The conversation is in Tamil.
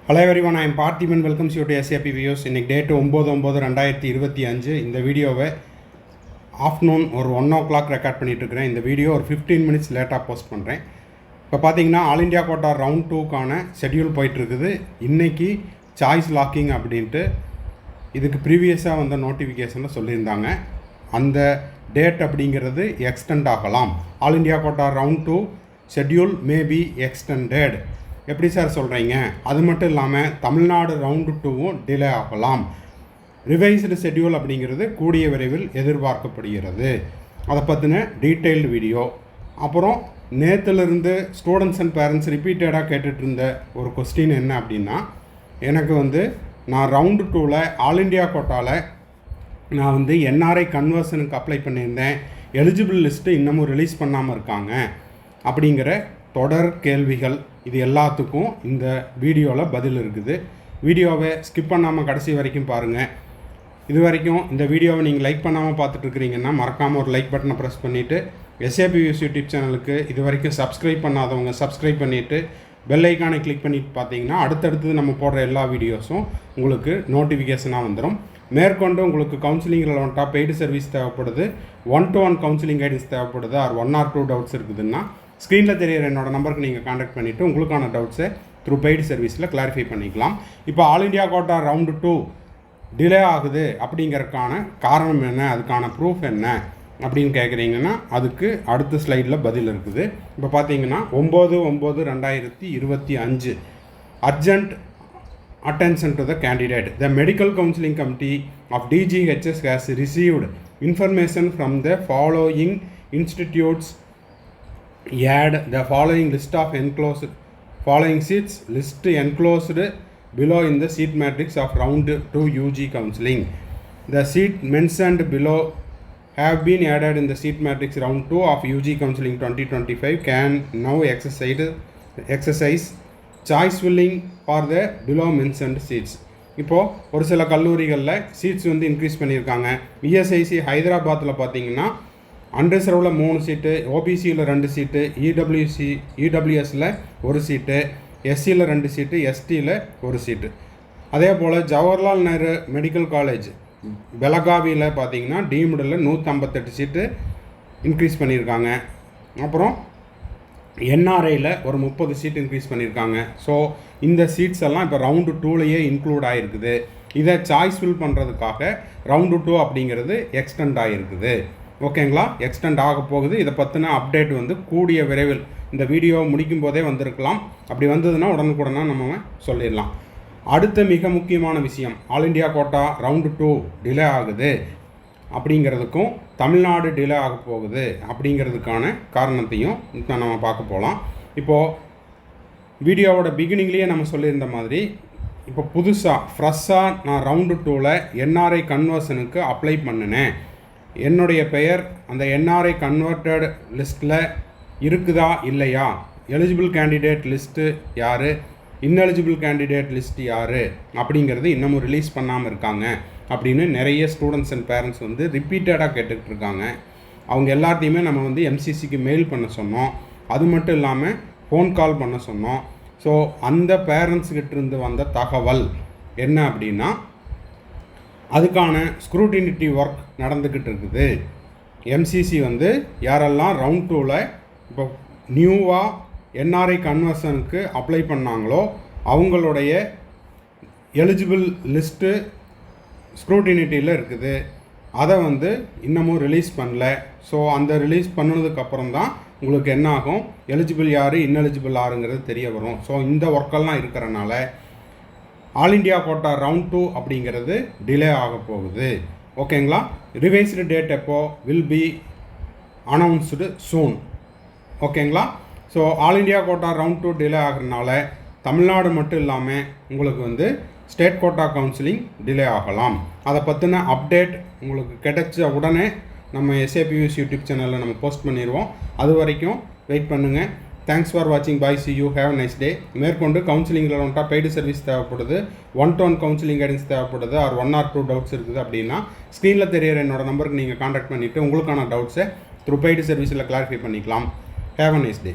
Hello everyone, I am Parthiban. Welcome you to SAP videos. இன்னைக்கு டேட் 9/9/2025. இந்த வீடியோவை ஆஃப்டர்நூன் ஒரு 1 o'clock ரெக்கார்ட் பண்ணிட்டு இருக்கிறேன். இந்த வீடியோ ஒரு 15 minutes லேட்டாக போஸ்ட் பண்ணுறேன். இப்போ பார்த்தீங்கன்னா ஆல் இண்டியா கோட்டா ரவுண்ட் 2க்கான ஷெட்யூல் போயிட்டுருக்குது. இன்றைக்கி சாய்ஸ் லாக்கிங் அப்படின்ட்டு இதுக்கு ப்ரீவியஸாக வந்த நோட்டிஃபிகேஷனில் சொல்லியிருந்தாங்க. அந்த டேட் அப்படிங்கிறது எக்ஸ்டெண்ட் ஆகலாம். All India quota round 2 schedule may be extended. எப்படி சார் சொல்கிறீங்க? அது மட்டும் இல்லாமல் தமிழ்நாடு ரவுண்டு 2வும் டிலே ஆகலாம். ரிவைஸ்டு ஷெட்யூல் அப்படிங்கிறது கூடிய விரைவில் எதிர்பார்க்கப்படுகிறது. அதை பற்றின டீட்டெயில்டு வீடியோ. அப்புறம் நேற்றுலேருந்து ஸ்டூடெண்ட்ஸ் அண்ட் பேரண்ட்ஸ் ரிப்பீட்டடாக கேட்டுட்டு இருந்த ஒரு கொஸ்டின் என்ன அப்படின்னா, எனக்கு நான் ரவுண்டு 2ல் ஆல் இண்டியா கோட்டாவில் நான் என்ஆர்ஐ கன்வர்ஷனுக்கு அப்ளை பண்ணியிருந்தேன். எலிஜிபிள் லிஸ்ட்டு இன்னமும் ரிலீஸ் பண்ணாமல் இருக்காங்க அப்படிங்கிற தொடர் கேள்விகள். இது எல்லாத்துக்கும் இந்த வீடியோவில் பதில் இருக்குது. வீடியோவை ஸ்கிப் பண்ணாமல் கடைசி வரைக்கும் பாருங்கள். இது வரைக்கும் இந்த வீடியோவை நீங்கள் லைக் பண்ணாமல் பார்த்துட்ருக்கிறீங்கன்னா மறக்காமல் ஒரு லைக் பட்டனை ப்ரெஸ் பண்ணிவிட்டு SAP யூடியூப் சேனலுக்கு இது வரைக்கும் சப்ஸ்கிரைப் பண்ணாதவங்க சப்ஸ்கிரைப் பண்ணிவிட்டு பெல் ஐக்கானை கிளிக் பண்ணிட்டு பார்த்தீங்கன்னா அடுத்தடுத்தது நம்ம போடுற எல்லா வீடியோஸும் உங்களுக்கு நோட்டிஃபிகேஷனாக வந்துடும். மேற்கொண்டு உங்களுக்கு கவுன்சிலிங் ரெலவெண்ட்டாக பெய்டு சர்வீஸ் தேவைப்படுது, 1-to-1 கவுன்சிலிங் கைடன்ஸ் தேவைப்படுது, ஆர் 1 or 2 டவுட்ஸ் இருக்குதுன்னா ஸ்க்ரீனில் தெரியிற என்னோடய நம்பருக்கு நீங்கள் காண்டாக்ட் பண்ணிவிட்டு உங்களுக்கான டவுட்ஸை த்ரூ பெய்டு சர்வீஸில் கிளாரிஃபை பண்ணிக்கலாம். இப்போ all India quota round 2 delay ஆகுது அப்படிங்கிறதுக்கான காரணம் என்ன, அதுக்கான ப்ரூஃப் என்ன அப்படின்னு கேட்குறீங்கன்னா அதுக்கு அடுத்த ஸ்லைடில் பதில் இருக்குது. இப்போ பார்த்தீங்கன்னா 9/9/2025 urgent attention to the candidate. The medical counseling committee of DGHS has received information from the following institutes. Add the following list of enclosed following seats list enclosed below in the seat matrix of round 2 UG counseling. The seat mentioned below have been added in the seat matrix round 2 of UG counseling 2025 can now exercise choice filling for the below mentioned seats. இப்போது ஒரு சில கல்லூரிகளில் சீட்ஸ் இன்க்ரீஸ் பண்ணியிருக்காங்க. இஎஸ்ஐசி ஹைதராபாத்தில் பார்த்தீங்கன்னா அன்ரிசர்வில் 3 சீட்டு, ஓபிசியில் 2 சீட்டு, இடபிள்யூஎஸில் 1 சீட்டு, எஸ்சியில் 2 சீட்டு, எஸ்டியில் 1 சீட்டு. அதே போல் ஜவஹர்லால் நேரு மெடிக்கல் காலேஜ் பெலகாவியில் பார்த்தீங்கன்னா டீம்டில் 158 சீட்டு இன்க்ரீஸ் பண்ணியிருக்காங்க. அப்புறம் என்ஆர்ஐயில் ஒரு 30 சீட் இன்க்ரீஸ் பண்ணியிருக்காங்க. ஸோ இந்த சீட்ஸ் எல்லாம் இப்போ ரவுண்டு 2லேயே இன்க்ளூட் ஆகிருக்குது. இதை சாய்ஸ் ஃபில் பண்ணுறதுக்காக ரவுண்டு 2 அப்படிங்கிறது எக்ஸ்டெண்ட் ஆகிருக்குது. ஓகேங்களா? எக்ஸ்டெண்ட் ஆக போகுது. இதை பற்றின அப்டேட் கூடிய விரைவில் இந்த வீடியோ முடிக்கும் போதே வந்திருக்கலாம். அப்படி வந்ததுன்னா உடனுக்குடனாக நம்ம சொல்லிடலாம். அடுத்த மிக முக்கியமான விஷயம், all India quota round 2 delay ஆகுது அப்படிங்கிறதுக்கும் தமிழ்நாடு டிலே ஆக போகுது அப்படிங்கிறதுக்கான காரணத்தையும் இப்போ நம்ம பார்க்க போகலாம். இப்போது வீடியோவோட பிகினிங்லேயே நம்ம சொல்லியிருந்த மாதிரி இப்போ ஃப்ரெஷ்ஷாக நான் ரவுண்டு 2ல் என்ஆர்ஐ கன்வர்ஷனுக்கு அப்ளை பண்ணினேன். என்னுடைய பெயர் அந்த என்ஆர்ஐ கன்வெர்டட் லிஸ்ட்டில் இருக்குதா இல்லையா, எலிஜிபிள் கேண்டிடேட் லிஸ்ட்டு யார், இன்எலிஜிபிள் கேண்டிடேட் லிஸ்ட் யார் அப்படிங்கிறது இன்னமும் ரிலீஸ் பண்ணாமல் இருக்காங்க அப்படின்னு நிறைய ஸ்டூடெண்ட்ஸ் அண்ட் பேரண்ட்ஸ் ரிப்பீட்டடாக கேட்டுக்கிட்டு இருக்காங்க. அவங்க எல்லாத்தையுமே நம்ம எம்சிசிக்கு மெயில் பண்ண சொன்னோம். அது மட்டும் இல்லாமல் ஃபோன் கால் பண்ண சொன்னோம். ஸோ அந்த பேரண்ட்ஸ்கிட்டேருந்து வந்த தகவல் என்ன அப்படின்னா, அதுக்கான ஸ்க்ரூட்டினிட்டி ஒர்க் நடந்துக்கிட்டு இருக்குது. எம்சிசி யாரெல்லாம் ரவுண்ட் 2ல் இப்போ நியூவாக என்ஆர்ஐ கன்வர்ஷனுக்கு அப்ளை பண்ணாங்களோ அவங்களுடைய எலிஜிபிள் லிஸ்ட்டு ஸ்க்ரூட்டினிட்டியில் இருக்குது. அதை இன்னமும் ரிலீஸ் பண்ணல. ஸோ அந்த ரிலீஸ் பண்ணினதுக்கப்புறம் தான் உங்களுக்கு என்ன ஆகும், எலிஜிபிள் யார் இன்எலிஜிபிள் யாருங்கிறது தெரிய வரும். ஸோ இந்த ஒர்க்கெல்லாம் இருக்கிறனால ஆல் இண்டியா கோட்டா ரவுண்ட் 2 அப்படிங்கிறது டிலே ஆக போகுது. ஓகேங்களா? ரிவைஸ்டு டேட் எப்போ வில் பி அனௌன்ஸ்டு சூன். ஓகேங்களா? So all India quota round 2 delay ஆகிறதுனால தமிழ்நாடு மட்டும் இல்லாமல் உங்களுக்கு ஸ்டேட் கோட்டா கவுன்சிலிங் டிலே ஆகலாம். அதை பற்றின அப்டேட் உங்களுக்கு கிடைச்ச உடனே நம்ம SAP யூடியூப் சேனலில் நம்ம போஸ்ட் பண்ணிடுவோம். அது வரைக்கும் வெயிட் பண்ணுங்கள். தேங்க்ஸ் ஃபார் வாட்சிங். Bye, see you, have nice day. மேற்கொண்டு கவுன்சிலிங்கில் வந்துட்டால் பெய்டு சர்வீஸ் தேவைப்படுது, 1-to-1 கவுன்சிலிங் கைடன்ஸ் தேவைப்படுது, ஆர் 1 or 2 டவுட்ஸ் இருக்குது அப்படின்னா ஸ்க்ரீனில் தெரியிற என்னோடய நம்பருக்கு நீங்கள் காண்டாக்ட் பண்ணிவிட்டு உங்களுக்கான டவுட்ஸை த்ரூ பெய்டு சர்வீஸில் கிளாரிஃபை பண்ணிக்கலாம். Have a nice day.